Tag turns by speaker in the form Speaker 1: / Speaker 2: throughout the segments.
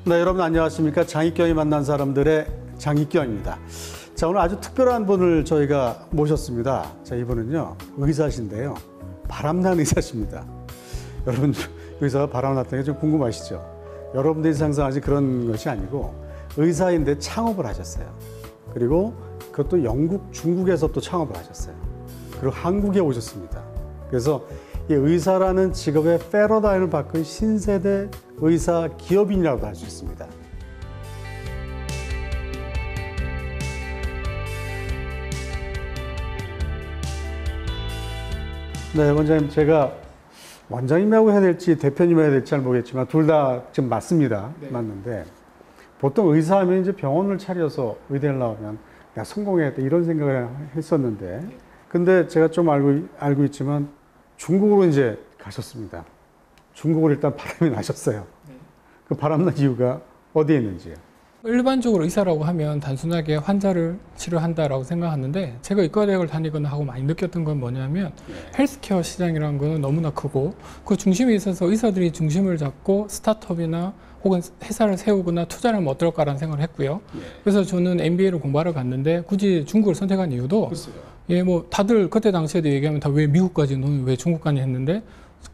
Speaker 1: 네, 여러분 안녕하십니까. 장익경이 만난 사람들의 장익경입니다. 자, 오늘 아주 특별한 분을 저희가 모셨습니다. 자, 이분은요, 의사신데요. 바람난 의사십니다. 여러분, 의사가 바람났다는 게 좀 궁금하시죠? 여러분들이 상상하신 그런 것이 아니고 의사인데 창업을 하셨어요. 그리고 그것도 영국, 중국에서 또 창업을 하셨어요. 그리고 한국에 오셨습니다. 그래서 이 의사라는 직업의 패러다임을 바꾼 신세대 의사 기업인이라고도 할 수 있습니다. 네, 원장님, 제가 원장님이라고 해야 될지 대표님이라고 해야 될지 잘 모르겠지만 둘 다 지금 맞습니다. 네. 맞는데 보통 의사하면 이제 병원을 차려서 의대를 나오면 내가 성공했다 이런 생각을 했었는데 근데 제가 좀 알고 있지만 중국으로 이제 가셨습니다. 중국으로 일단 바람이 나셨어요. 네. 그 바람난 이유가 어디에 있는지요?
Speaker 2: 일반적으로 의사라고 하면 단순하게 환자를 치료한다라고 생각하는데 제가 의과대학을 다니거나 하고 많이 느꼈던 건 뭐냐면 헬스케어 시장이라는 거는 너무나 크고 그 중심에 있어서 의사들이 중심을 잡고 스타트업이나 혹은 회사를 세우거나 투자를 하면 어떨까라는 생각을 했고요. 그래서 저는 MBA를 공부하러 갔는데 굳이 중국을 선택한 이유도 예, 뭐 다들 그때 당시에도 얘기하면 다 왜 미국 가지 너는 왜 중국 가니 했는데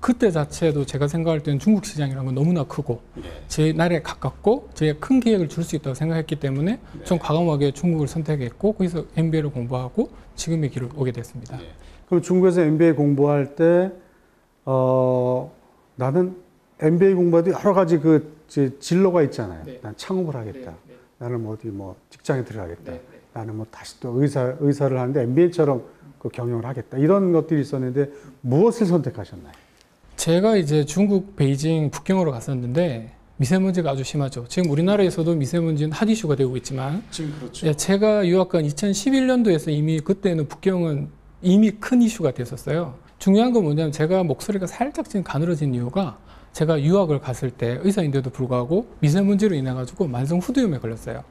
Speaker 2: 그때 자체도 제가 생각할 때는 중국 시장이라는 건 너무나 크고 제 나라에 가깝고 제가 큰 기획을 줄 수 있다고 생각했기 때문에 좀 과감하게 중국을 선택했고 거기서 MBA를 공부하고 지금의 길을 오게 됐습니다.
Speaker 1: 그럼 중국에서 MBA 공부할 때 나는 MBA 공부해도 여러 가지 그 진로가 있잖아요. 난 창업을 하겠다. 나는 뭐 어디 뭐 직장에 들어가겠다. 나는 뭐 다시 또 의사를 하는데 MBA처럼 그 경영을 하겠다. 이런 것들이 있었는데 무엇을 선택하셨나요?
Speaker 2: 제가 이제 중국 베이징 북경으로 갔었는데 미세먼지가 아주 심하죠. 지금 우리나라에서도 미세먼지는 핫 이슈가 되고 있지만
Speaker 1: 지금 그렇죠.
Speaker 2: 예, 제가 유학 간 2011년도에서 이미 그때는 북경은 이미 큰 이슈가 됐었어요. 중요한 건 뭐냐면 제가 목소리가 살짝 지금 가늘어진 이유가 제가 유학을 갔을 때 의사인데도 불구하고 미세먼지로 인해 가지고 만성 후두염에 걸렸어요.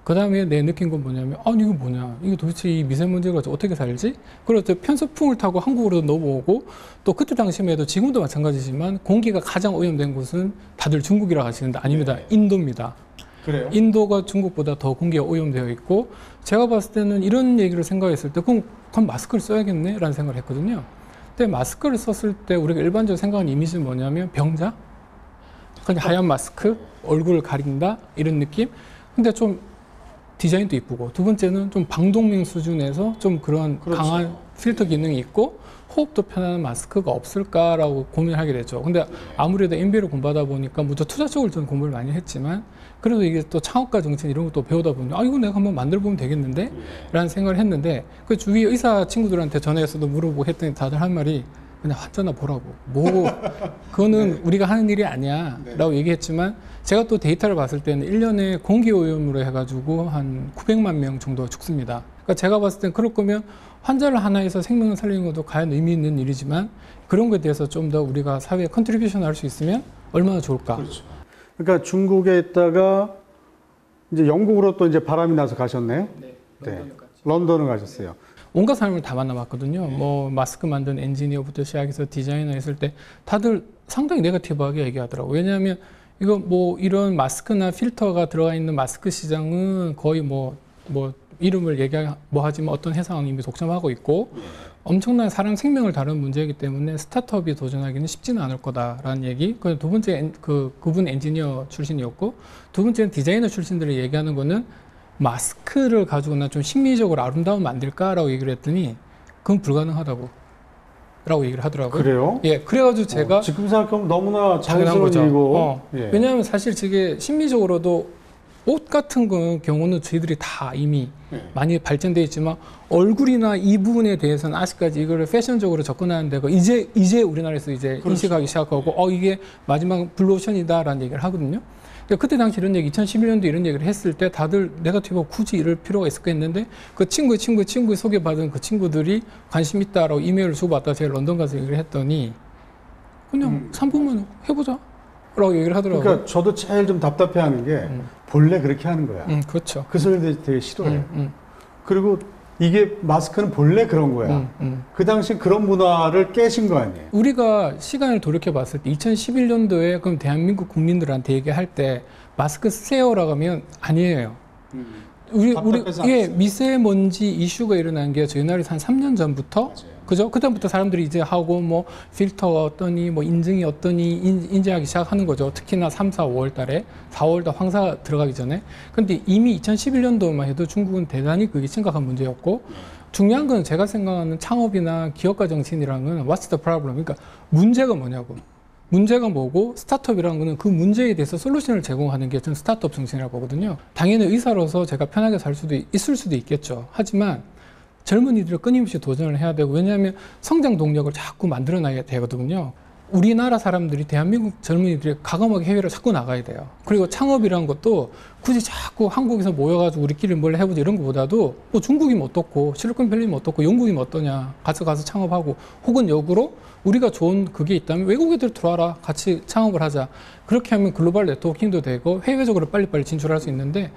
Speaker 2: 그 다음에 내 느낀 건 뭐냐면 아니 이거 뭐냐 이거 도대체 이 미세먼지가 어떻게 살지? 그래서 편서풍을 타고 한국으로 넘어오고 또 그때 당시만 해도 지금도 마찬가지지만 공기가 가장 오염된 곳은 다들 중국이라고 하시는데 아닙니다. 인도입니다.
Speaker 1: 그래요?
Speaker 2: 인도가 중국보다 더 공기가 오염되어 있고 제가 봤을 때는 이런 얘기를 생각했을 때 그럼 마스크를 써야겠네 라는 생각을 했거든요. 근데 마스크를 썼을 때 우리가 일반적으로 생각하는 이미지는 뭐냐면 병자? 그냥 하얀 마스크? 얼굴을 가린다? 이런 느낌? 근데 좀 디자인도 이쁘고 두 번째는 좀 방독면 수준에서 좀 그런
Speaker 1: 그렇죠.
Speaker 2: 강한 필터 기능이 있고 호흡도 편안한 마스크가 없을까라고 고민하게 되죠. 근데 아무래도 MBA를 공부하다 보니까 무척 투자적으로 저는 공부를 많이 했지만 그래도 이게 또 창업가 정책 이런 것도 배우다 보니 이거 내가 한번 만들어 보면 되겠는데? 라는 생각을 했는데 그 주위 의사 친구들한테 전화해서도 물어보고 했더니 다들 한 말이 그냥 환자나 보라고. 그거는 우리가 하는 일이 아니야. 라고 얘기했지만 제가 또 데이터를 봤을 때는 1년에 공기오염으로 해가지고 한 900만 명 정도가 죽습니다. 그러니까 제가 봤을 땐 그럴 거면 환자를 하나에서 생명을 살리는 것도 과연 의미 있는 일이지만 그런 것에 대해서 좀 더 우리가 사회에 컨트리뷰션 할 수 있으면 얼마나 좋을까.
Speaker 1: 그렇죠. 그러니까 중국에 있다가 이제 영국으로 또 이제 바람이 나서 가셨네요. 네. 런던을 가셨어요.
Speaker 2: 온갖 사람을 다 만나봤거든요. 뭐 마스크 만든 엔지니어부터 시작해서 디자이너 했을 때 다들 상당히 네거티브하게 얘기하더라고요. 왜냐하면 이거 뭐 이런 마스크나 필터가 들어가 있는 마스크 시장은 거의 뭐 이름을 하지만 어떤 회사는 이미 독점하고 있고 엄청난 사람 생명을 다루는 문제이기 때문에 스타트업이 도전하기는 쉽지는 않을 거다라는 얘기. 두 번째 그분 엔지니어 출신이었고 두 번째는 디자이너 출신들이 얘기하는 거는 마스크를 가지고 나 좀 심미적으로 아름다움 만들까라고 얘기를 했더니 그건 불가능하다고 라고 얘기를 하더라고요.
Speaker 1: 그래요?
Speaker 2: 예, 그래가지고 제가
Speaker 1: 지금 생각하면 너무나 자연스러운 일이고
Speaker 2: 예. 왜냐하면 사실 저게 심미적으로도 옷 같은 경우는 저희들이 다 이미 많이 발전되어 있지만 얼굴이나 이 부분에 대해서는 아직까지 이거를 패션적으로 접근하는 데가 이제 우리나라에서 이제 그렇죠. 인식하기 시작하고 이게 마지막 블루오션이다라는 얘기를 하거든요. 그때 당시 이런 얘기 2011년도 이런 얘기를 했을 때 다들 네거티브가 굳이 이럴 필요가 있을까 했는데 그 친구의 소개받은 그 친구들이 관심 있다라고 이메일을 주고받다 제가 런던 가서 얘기를 했더니 그냥 3분만 해보자 라고 얘기를 하더라고요.
Speaker 1: 그러니까 저도 제일 좀 답답해하는 게 본래 그렇게 하는 거야.
Speaker 2: 그렇죠.
Speaker 1: 그 소리를 되게 싫어해요. 그리고 이게 마스크는 본래 그런 거야. 그 당시 그런 문화를 깨신 거 아니에요?
Speaker 2: 우리가 시간을 돌이켜 봤을 때 2011년도에 그럼 대한민국 국민들한테 얘기할 때 마스크 쓰세요라고 하면 아니에요. 우리 예, 미세먼지 이슈가 일어난 게 저희 나라에서 한 3년 전부터 맞아요. 그죠? 그다음부터 사람들이 이제 하고 뭐 필터가 어떠니 뭐 인증이 어떠니 인증하기 시작하는 거죠. 특히나 3, 4, 5월 달에 4월 달 황사 들어가기 전에. 근데 이미 2011년도만 해도 중국은 대단히 그게 심각한 문제였고 중요한 건 제가 생각하는 창업이나 기업가 정신이라는 건 what's the problem? 그러니까 문제가 뭐냐고. 문제가 뭐고 스타트업이라는 거는 그 문제에 대해서 솔루션을 제공하는 게 저는 스타트업 정신이라고 보거든요. 당연히 의사로서 제가 편하게 살 수도 있을 수도 있겠죠. 하지만 젊은이들이 끊임없이 도전을 해야 되고 왜냐하면 성장 동력을 자꾸 만들어놔야 되거든요. 우리나라 사람들이 대한민국 젊은이들이 과감하게 해외로 자꾸 나가야 돼요. 그리고 창업이라는 것도 굳이 자꾸 한국에서 모여가지고 우리끼리 뭘 해보자 이런 것보다도 뭐 중국이면 어떻고 실리콘밸리면 어떻고 영국이면 어떠냐 가서 창업하고 혹은 역으로 우리가 좋은 그게 있다면 외국 애들 들어와라 같이 창업을 하자. 그렇게 하면 글로벌 네트워킹도 되고 해외적으로 빨리빨리 진출할 수 있는데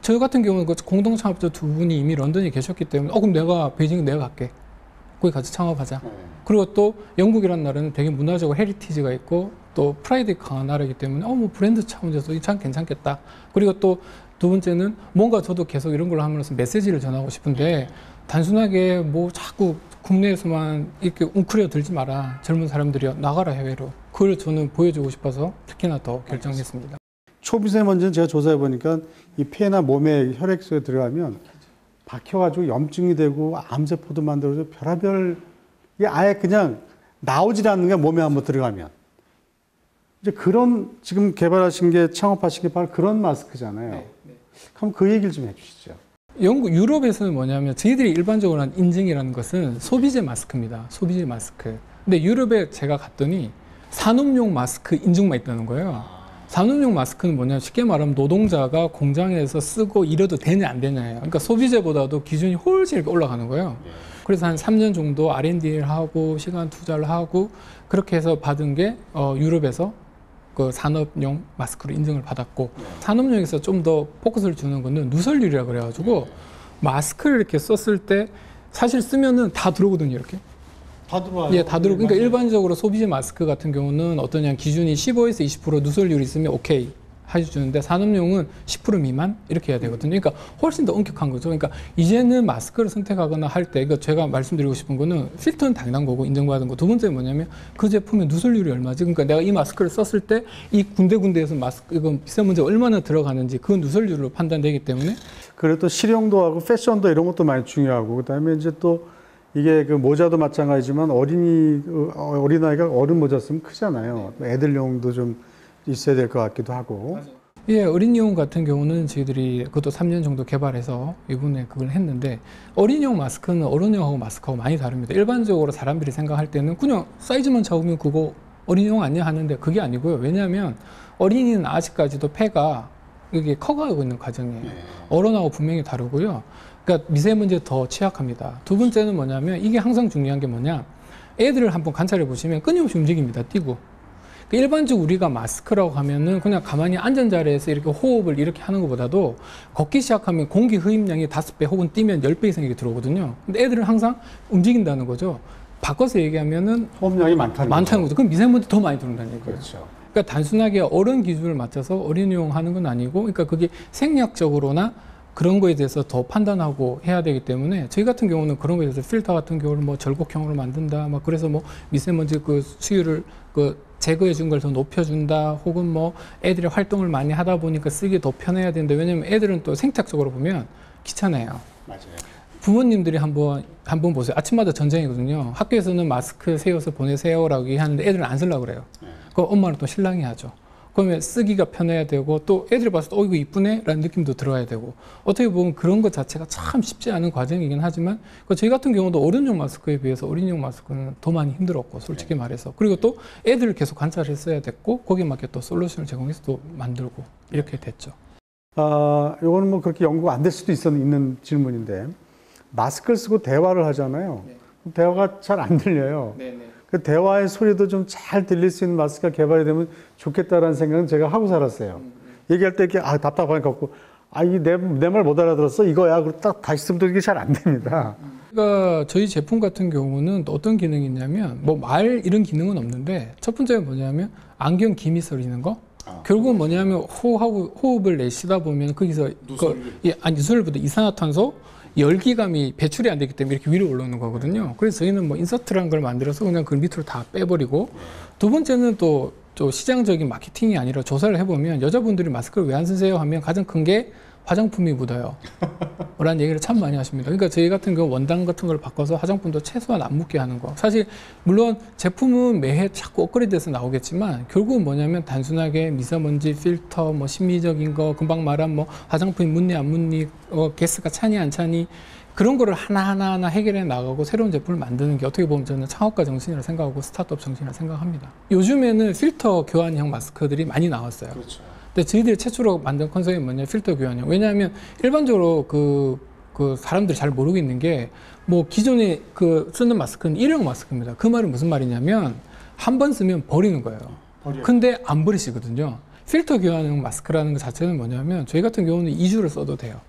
Speaker 2: 저 같은 경우는 그 공동 창업자 두 분이 이미 런던에 계셨기 때문에 그럼 내가 베이징 내가 갈게. 거기 같이 창업하자. 그리고 또 영국이라는 나라는 되게 문화적으로 헤리티지가 있고 또 프라이드 강한 나라이기 때문에 뭐 브랜드 차원에서 참 괜찮겠다. 그리고 또 두 번째는 뭔가 저도 계속 이런 걸 하면서 메시지를 전하고 싶은데 단순하게 뭐 자꾸 국내에서만 이렇게 웅크려 들지 마라. 젊은 사람들이요. 나가라 해외로. 그걸 저는 보여주고 싶어서 특히나 더 결정했습니다.
Speaker 1: 초미세먼지는 제가 조사해 보니까 이 폐나 몸에 혈액 속에 들어가면 박혀가지고 염증이 되고 암세포도 만들어서 별의별 이게 아예 그냥 나오질 않는 게 몸에 한번 들어가면 이제 그런 지금 개발하신 게 창업하신 게 바로 그런 마스크잖아요. 네. 그럼 그 얘기를 좀 해주시죠.
Speaker 2: 영국, 유럽에서는 뭐냐면 저희들이 일반적으로 한 인증이라는 것은 소비재 마스크입니다. 소비재 마스크. 근데 유럽에 제가 갔더니 산업용 마스크 인증만 있다는 거예요. 산업용 마스크는 뭐냐 쉽게 말하면 노동자가 공장에서 쓰고 일해도 되냐 안 되냐예요. 그러니까 소비재보다도 기준이 훨씬 이렇게 올라가는 거예요. 그래서 한 3년 정도 R&D를 하고 시간 투자를 하고 그렇게 해서 받은 게 유럽에서 그 산업용 마스크로 인증을 받았고 산업용에서 좀 더 포커스를 주는 거는 누설율이라 그래가지고 마스크를 이렇게 썼을 때 사실 쓰면은 다 들어오거든요 이렇게.
Speaker 1: 다 들어와요.
Speaker 2: 예, 다 들어오고. 그러니까 일반적으로 소비재 마스크 같은 경우는 어떠냐 기준이 15에서 20% 누설률이 있으면 오케이 해주는데 산업용은 10% 미만 이렇게 해야 되거든요. 그러니까 훨씬 더 엄격한 거죠. 그러니까 이제는 마스크를 선택하거나 할 때, 그러니까 제가 말씀드리고 싶은 거는 필터는 당연한 거고 인정받은 거. 두 번째는 뭐냐면 그 제품의 누설률이 얼마지? 그러니까 내가 이 마스크를 썼을 때 이 군데군데에서 마스크 이건 미세먼지가 얼마나 들어가는지 그 누설률로 판단되기 때문에.
Speaker 1: 그리고 또 실용도하고 패션도 이런 것도 많이 중요하고 그다음에 이제 또 이게 그 모자도 마찬가지지만 어린아이가 어른 모자 쓰면 크잖아요. 애들용도 좀 있어야 될 것 같기도 하고.
Speaker 2: 예, 어린이용 같은 경우는 저희들이 그것도 3년 정도 개발해서 이번에 그걸 했는데 어린이용 마스크는 어른용하고 마스크하고 많이 다릅니다. 일반적으로 사람들이 생각할 때는 그냥 사이즈만 잡으면 그거 어린이용 아니야 하는데 그게 아니고요. 왜냐하면 어린이는 아직까지도 폐가 이게 커가고 있는 과정이에요. 어른하고 분명히 다르고요. 그러니까 미세먼지에 더 취약합니다. 두 번째는 뭐냐면 이게 항상 중요한 게 뭐냐. 애들을 한번 관찰해 보시면 끊임없이 움직입니다. 뛰고. 일반적으로 우리가 마스크라고 하면은 그냥 가만히 앉은 자리에서 이렇게 호흡을 이렇게 하는 것보다도 걷기 시작하면 공기 흡입량이 5배 혹은 뛰면 10배 이상 이렇게 들어오거든요. 근데 애들은 항상 움직인다는 거죠. 바꿔서 얘기하면은
Speaker 1: 호흡량이 많다는
Speaker 2: 거죠. 그럼 미세먼지 더 많이 들어온다는 얘기예요.
Speaker 1: 그렇죠.
Speaker 2: 그러니까 단순하게 어른 기준을 맞춰서 어린이용 하는 건 아니고, 그러니까 그게 생리학적으로나 그런 거에 대해서 더 판단하고 해야 되기 때문에 저희 같은 경우는 그런 거에 대해서 필터 같은 경우를 뭐 절곡형으로 만든다, 막 그래서 뭐 미세먼지 그 수율을 그 제거해 준 걸 더 높여준다, 혹은 뭐 애들이 활동을 많이 하다 보니까 쓰기 더 편해야 되는데 왜냐면 애들은 또 생태학적으로 보면 귀찮아요.
Speaker 1: 맞아요.
Speaker 2: 부모님들이 한번 보세요. 아침마다 전쟁이거든요. 학교에서는 마스크 세워서 보내세요라고 얘기하는데 애들은 안 쓰려고 그래요. 그럼 엄마는 또 실랑이 하죠. 그러면 쓰기가 편해야 되고 또 애들이 봤을 때 이거 이쁘네 라는 느낌도 들어야 되고 어떻게 보면 그런 것 자체가 참 쉽지 않은 과정이긴 하지만 저희 같은 경우도 어른용 마스크에 비해서 어린이용 마스크는 더 많이 힘들었고 솔직히 말해서 그리고 또 애들을 계속 관찰했어야 됐고 거기에 맞게 또 솔루션을 제공해서 또 만들고 이렇게 됐죠.
Speaker 1: 요거는 뭐 그렇게 연구가 안 될 수도 있는 질문인데 마스크를 쓰고 대화를 하잖아요. 대화가 잘 안 들려요. 그 대화의 소리도 좀 잘 들릴 수 있는 마스크가 개발이 되면 좋겠다라는 생각은 제가 하고 살았어요. 얘기할 때 이렇게 답답하니까 없고 아, 내 말 못 알아들었어? 이거야. 그리고 딱 다시 쓰면 또 이게 잘 안 됩니다.
Speaker 2: 그러니까 저희 제품 같은 경우는 또 어떤 기능이 있냐면 뭐 말 이런 기능은 없는데 첫 번째는 뭐냐면 안경 기미 서리는 거. 결국은 뭐냐면 호흡을 내쉬다 보면 거기서 누설보다 이산화탄소 열기감이 배출이 안 되기 때문에 이렇게 위로 올라오는 거거든요. 그래서 저희는 뭐 인서트라는 걸 만들어서 그냥 그 밑으로 다 빼버리고, 두 번째는 또 시장적인 마케팅이 아니라 조사를 해보면 여자분들이 마스크를 왜 안 쓰세요 하면 가장 큰 게 화장품이 묻어요 라는 얘기를 참 많이 하십니다. 그러니까 저희 같은 경우 원단 같은 걸 바꿔서 화장품도 최소한 안 묻게 하는 거. 사실 물론 제품은 매해 자꾸 업그레이드해서 나오겠지만 결국은 뭐냐면 단순하게 미세먼지 필터, 뭐 심미적인 거, 금방 말한 뭐 화장품이 묻니 안 묻니, 가스가 차니 안 차니, 그런 거를 하나하나 해결해 나가고 새로운 제품을 만드는 게 어떻게 보면 저는 창업가 정신이라 생각하고 스타트업 정신이라 생각합니다. 요즘에는 필터 교환형 마스크들이 많이 나왔어요.
Speaker 1: 그렇죠.
Speaker 2: 근데 저희들이 최초로 만든 컨셉이 뭐냐, 필터 교환형. 왜냐하면 일반적으로 그 사람들이 잘 모르고 있는 게, 뭐 기존에 쓰는 마스크는 일회용 마스크입니다. 그 말은 무슨 말이냐면 한 번 쓰면 버리는 거예요. 근데 안 버리시거든요. 필터 교환형 마스크라는 것 자체는 뭐냐면 저희 같은 경우는 2주를 써도 돼요.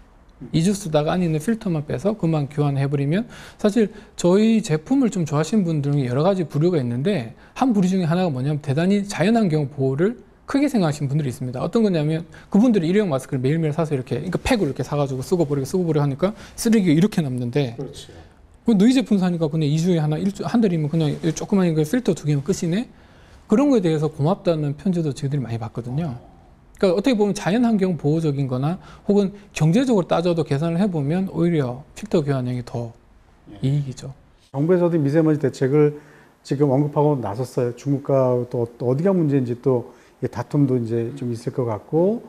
Speaker 2: 2주 쓰다가 안에 있는 필터만 빼서 그만 교환해버리면, 사실 저희 제품을 좀 좋아하시는 분들은 여러 가지 부류가 있는데 한 부류 중에 하나가 뭐냐면 대단히 자연환경 보호를 크게 생각하시는 분들이 있습니다. 어떤 거냐면 그분들이 일회용 마스크를 매일매일 사서 이렇게, 그러니까 팩으로 이렇게 사가지고 쓰고 버리고 하니까 쓰레기가 이렇게 남는데,
Speaker 1: 그렇죠.
Speaker 2: 너희 제품 사니까 그냥 2주에 한 달이면 그냥 조그만 거 필터 2개면 끝이네? 그런 거에 대해서 고맙다는 편지도 저희들이 많이 받거든요. 그러니까 어떻게 보면 자연환경 보호적인 거나 혹은 경제적으로 따져도 계산을 해보면 오히려 필터 교환형이 더 이익이죠.
Speaker 1: 정부에서도 미세먼지 대책을 지금 언급하고 나섰어요. 중국과 또 어디가 문제인지 또 다툼도 이제 좀 있을 것 같고,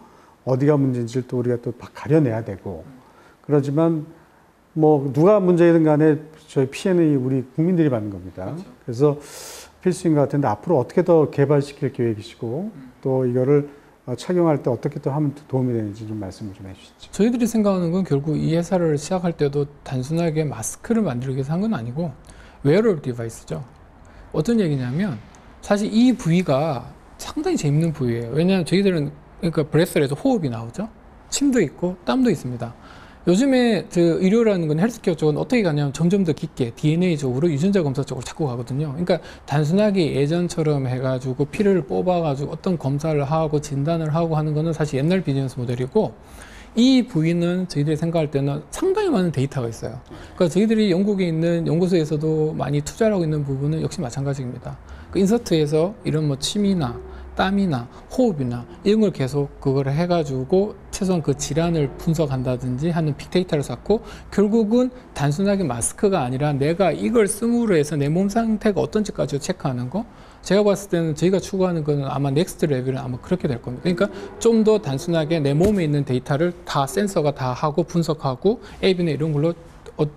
Speaker 1: 어디가 문제인지를 또 우리가 또 가려내야 되고, 그렇지만 뭐 누가 문제이든 간에 저희 피해는 우리 국민들이 받는 겁니다. 그렇죠. 그래서 필수인 것 같은데 앞으로 어떻게 더 개발시킬 계획이시고 또 이거를 착용할 때 어떻게 또 하면 도움이 되는지 좀 말씀을 좀 해주시죠.
Speaker 2: 저희들이 생각하는 건 결국 이 회사를 시작할 때도 단순하게 마스크를 만들기 위해서 한 건 아니고 웨어러블 디바이스죠. 어떤 얘기냐면 사실 이 부위가 상당히 재밌는 부위예요. 왜냐하면 저희들은 그러니까 브레스에서 호흡이 나오죠. 침도 있고 땀도 있습니다. 요즘에 의료라는 건 헬스케어 쪽은 어떻게 가냐면 점점 더 깊게 DNA 쪽으로 유전자 검사 쪽으로 자꾸 가거든요. 그러니까 단순하게 예전처럼 해가지고 피를 뽑아가지고 어떤 검사를 하고 진단을 하고 하는 거는 사실 옛날 비즈니스 모델이고, 이 부위는 저희들이 생각할 때는 상당히 많은 데이터가 있어요. 그러니까 저희들이 영국에 있는 연구소에서도 많이 투자를 하고 있는 부분은 역시 마찬가지입니다. 그 인서트에서 이런 뭐 침이나 땀이나 호흡이나 이런 걸 계속 그걸 해가지고 최소한 그 질환을 분석한다든지 하는 빅데이터를 쌓고, 결국은 단순하게 마스크가 아니라 내가 이걸 씀으로 해서 내 몸 상태가 어떤지까지 체크하는 거. 제가 봤을 때는 저희가 추구하는 거는 아마 넥스트 레벨은 아마 그렇게 될 겁니다. 그러니까 좀 더 단순하게 내 몸에 있는 데이터를 다 센서가 다 하고 분석하고 앱이나 이런 걸로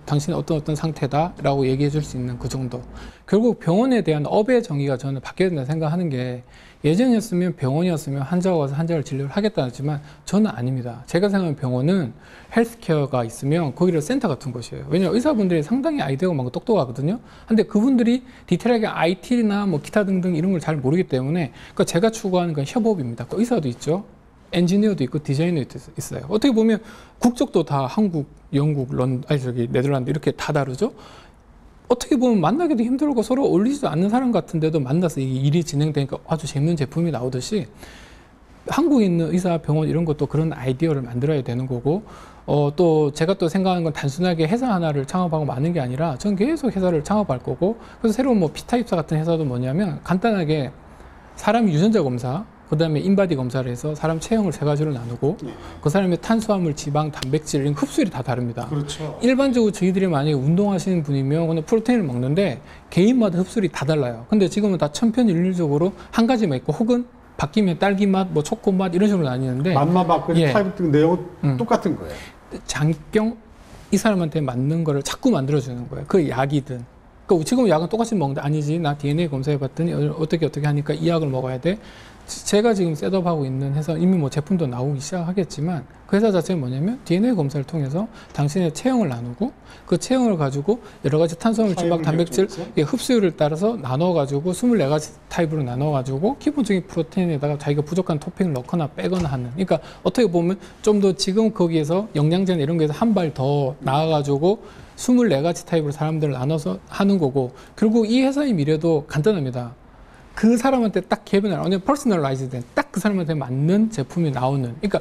Speaker 2: 당신은 어떤 상태다라고 얘기해 줄 수 있는 그 정도. 결국 병원에 대한 업의 정의가 저는 바뀌어야 된다 생각하는 게, 예전이었으면 병원이었으면 환자가 와서 환자를 진료를 하겠다 하지만 저는 아닙니다. 제가 생각하는 병원은 헬스케어가 있으면 거기를 센터 같은 곳이에요. 왜냐하면 의사분들이 상당히 아이디어가 많고 똑똑하거든요. 근데 그분들이 디테일하게 IT나 뭐 기타 등등 이런 걸 잘 모르기 때문에, 그러니까 제가 추구하는 건 협업입니다. 그 의사도 있죠. 엔지니어도 있고 디자이너도 있어요. 어떻게 보면 국적도 다 한국, 영국, 네덜란드 이렇게 다 다르죠. 어떻게 보면 만나기도 힘들고 서로 어울리지도 않는 사람 같은데도 만나서 이 일이 진행되니까 아주 재밌는 제품이 나오듯이, 한국에 있는 의사, 병원 이런 것도 그런 아이디어를 만들어야 되는 거고, 또 제가 또 생각하는 건 단순하게 회사 하나를 창업하고 마는 게 아니라 전 계속 회사를 창업할 거고, 그래서 새로운 뭐 피타입사 같은 회사도 뭐냐면 간단하게 사람 유전자 검사, 그 다음에 인바디 검사를 해서 사람 체형을 3가지로 나누고 그 사람의 탄수화물, 지방, 단백질 이런 흡수율이 다 다릅니다.
Speaker 1: 그렇죠.
Speaker 2: 일반적으로 저희들이 만약에 운동하시는 분이면 그냥 프로테인을 먹는데 개인마다 흡수율이 다 달라요. 근데 지금은 다 천편일률적으로 한 가지만 있고, 혹은 바뀌면 딸기 맛, 뭐 초코 맛 이런 식으로 나뉘는데
Speaker 1: 맛만 바꾸지 타입 내용은 똑같은 거예요.
Speaker 2: 장경 이 사람한테 맞는 거를 자꾸 만들어주는 거예요. 그 약이든. 그러니까 지금 약은 똑같이 먹는데 아니지, 나 DNA 검사해봤더니 어떻게 하니까 이 약을 먹어야 돼. 제가 지금 셋업하고 있는 회사 이미 뭐 제품도 나오기 시작하겠지만 그 회사 자체는 뭐냐면 DNA 검사를 통해서 당신의 체형을 나누고 그 체형을 가지고 여러 가지 탄수화물, 지방, 단백질 흡수율을 따라서 나눠가지고 24가지 타입으로 나눠가지고 기본적인 프로테인에다가 자기가 부족한 토핑을 넣거나 빼거나 하는. 그러니까 어떻게 보면 좀 더 지금 거기에서 영양제나 이런 거에서 한 발 더 나아가지고 24가지 타입으로 사람들을 나눠서 하는 거고, 결국 이 회사의 미래도 간단합니다. 그 사람한테 딱 개변을, 완전 퍼스널라이즈 된, 딱 그 사람한테 맞는 제품이 나오는. 그러니까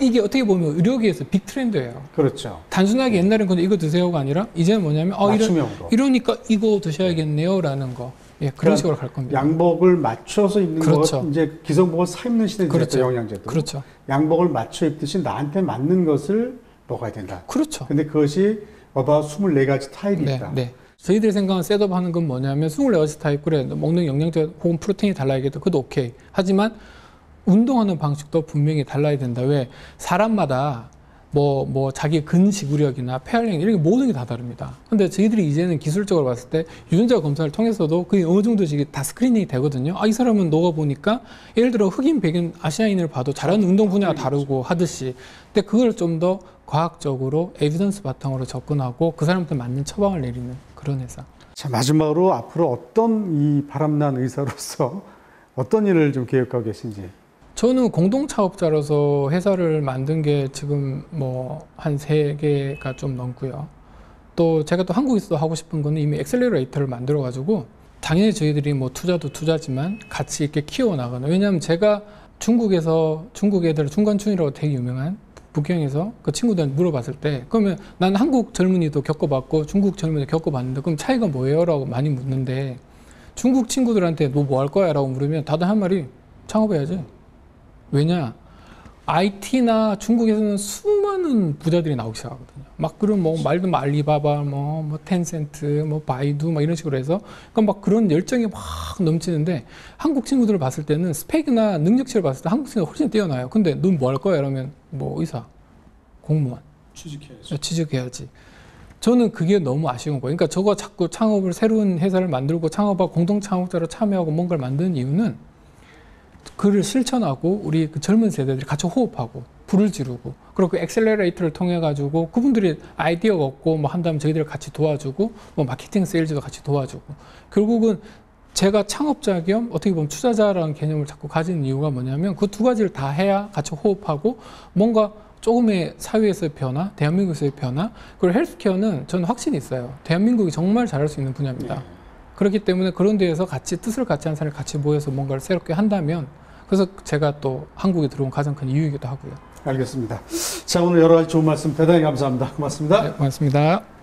Speaker 2: 이게 어떻게 보면 의료계에서 빅 트렌드예요.
Speaker 1: 그렇죠.
Speaker 2: 단순하게 옛날엔 근데 이거 드세요가 아니라 이제는 뭐냐면
Speaker 1: 맞춤형으로.
Speaker 2: 이러니까 이거 드셔야겠네요라는 거. 예, 그런
Speaker 1: 그러니까
Speaker 2: 식으로 갈 겁니다.
Speaker 1: 양복을 맞춰서 입는
Speaker 2: 그렇죠.
Speaker 1: 거, 이제 기성복을 사 입는 시대죠.
Speaker 2: 그렇죠.
Speaker 1: 영양제도.
Speaker 2: 그렇죠.
Speaker 1: 양복을 맞춰 입듯이 나한테 맞는 것을 먹어야 된다.
Speaker 2: 그렇죠.
Speaker 1: 근데 그것이 어바 24가지 타입이
Speaker 2: 네,
Speaker 1: 있다.
Speaker 2: 네. 저희들이 생각하는 셋업 하는 건 뭐냐면 24가지 타입, 그래 먹는 영양제 혹은 프로테인이 달라야겠다. 그것도 오케이. 하지만 운동하는 방식도 분명히 달라야 된다. 왜? 사람마다 뭐 자기 근지구력이나 폐활량 이런 게 모든 게 다 다릅니다. 근데 저희들이 이제는 기술적으로 봤을 때 유전자 검사를 통해서도 그게 어느 정도씩 다 스크리닝이 되거든요. 아, 이 사람은 녹아 보니까 예를 들어 흑인, 백인, 아시아인을 봐도 잘하는 운동 분야가 다르고 하듯이. 근데 그걸 좀 더 과학적으로 에비던스 바탕으로 접근하고 그 사람한테 맞는 처방을 내리는 그런 회사.
Speaker 1: 자, 마지막으로 앞으로 어떤 이 바람난 의사로서 어떤 일을 좀 계획하고 계신지.
Speaker 2: 저는 공동차업자로서 회사를 만든 게 지금 뭐 한 3개가 좀 넘고요. 또 제가 또 한국에서 하고 싶은 거는 이미 엑셀러레이터를 만들어 가지고 당연히 저희들이 뭐 투자도 투자지만 같이 이렇게 키워나가는. 왜냐하면 제가 중국에서 중국 애들 중관춘이라고 되게 유명한 북경에서 그 친구들한테 물어봤을 때, 그러면 난 한국 젊은이도 겪어봤고 중국 젊은이도 겪어봤는데 그럼 차이가 뭐예요? 라고 많이 묻는데, 중국 친구들한테 너 뭐 할 거야? 라고 물으면 다들 한 말이 창업해야지. 왜냐? IT나 중국에서는 수많은 부자들이 나오기 시작하거든요. 막 그런 뭐 말도 뭐 알리바바, 뭐 텐센트, 뭐 바이두 막 이런 식으로 해서 그러니까 막 그런 열정이 막 넘치는데, 한국 친구들을 봤을 때는 스펙이나 능력치를 봤을 때 한국 친구가 훨씬 뛰어나요. 근데 넌 뭐 할 거야? 이러면 뭐 의사, 공무원, 취직해야지. 저는 그게 너무 아쉬운 거예요. 그러니까 저거 자꾸 창업을, 새로운 회사를 만들고 창업하고 공동 창업자로 참여하고 뭔가를 만드는 이유는 그를 실천하고 우리 그 젊은 세대들이 같이 호흡하고 불을 지르고, 그리고 그 엑셀러레이터를 통해 가지고 그분들이 아이디어가 없고 뭐 한다면 저희들을 같이 도와주고 뭐 마케팅 세일즈도 같이 도와주고, 결국은 제가 창업자 겸 어떻게 보면 투자자라는 개념을 자꾸 가진 이유가 뭐냐면 그 두 가지를 다 해야 같이 호흡하고 뭔가 조금의 사회에서의 변화, 대한민국에서의 변화, 그리고 헬스케어는 저는 확신이 있어요. 대한민국이 정말 잘할 수 있는 분야입니다.
Speaker 1: 네.
Speaker 2: 그렇기 때문에 그런 데에서 같이 뜻을 같이 한 사람이 같이 모여서 뭔가를 새롭게 한다면, 그래서 제가 또 한국에 들어온 가장 큰 이유이기도 하고요.
Speaker 1: 알겠습니다. 자, 오늘 여러 가지 좋은 말씀 대단히 감사합니다. 고맙습니다.
Speaker 2: 네, 고맙습니다.